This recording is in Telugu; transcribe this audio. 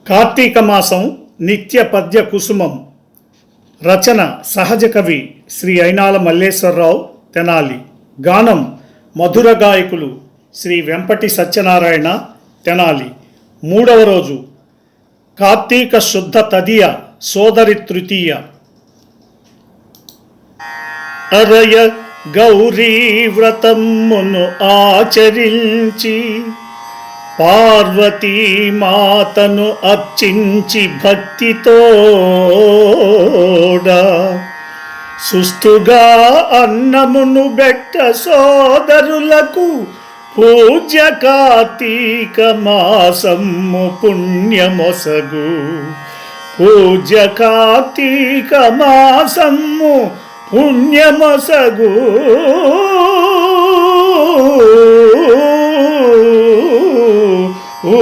కార్తీక మాసం నిత్య పద్య కుసుమం. రచన సహజ కవి శ్రీ అయినాల మల్లేశ్వరరావు తెనాలి. గానం మధుర గాయకులు శ్రీ వెంపటి సత్యనారాయణ తెనాలి. మూడవ రోజు కార్తీక శుద్ధ తదియ సోదరి తృతీయ. అరయ గౌరీ వ్రతమును ఆచరించి పార్వతీ మాతను అర్చించి భక్తితోడా సుస్తుగా అన్నమును బెట్ట సోదరులకు పూజ్య కార్తీక మాసము పుణ్యమొసగు. పూజ్య కార్తీక మాసము పుణ్యమొసగు. ఓ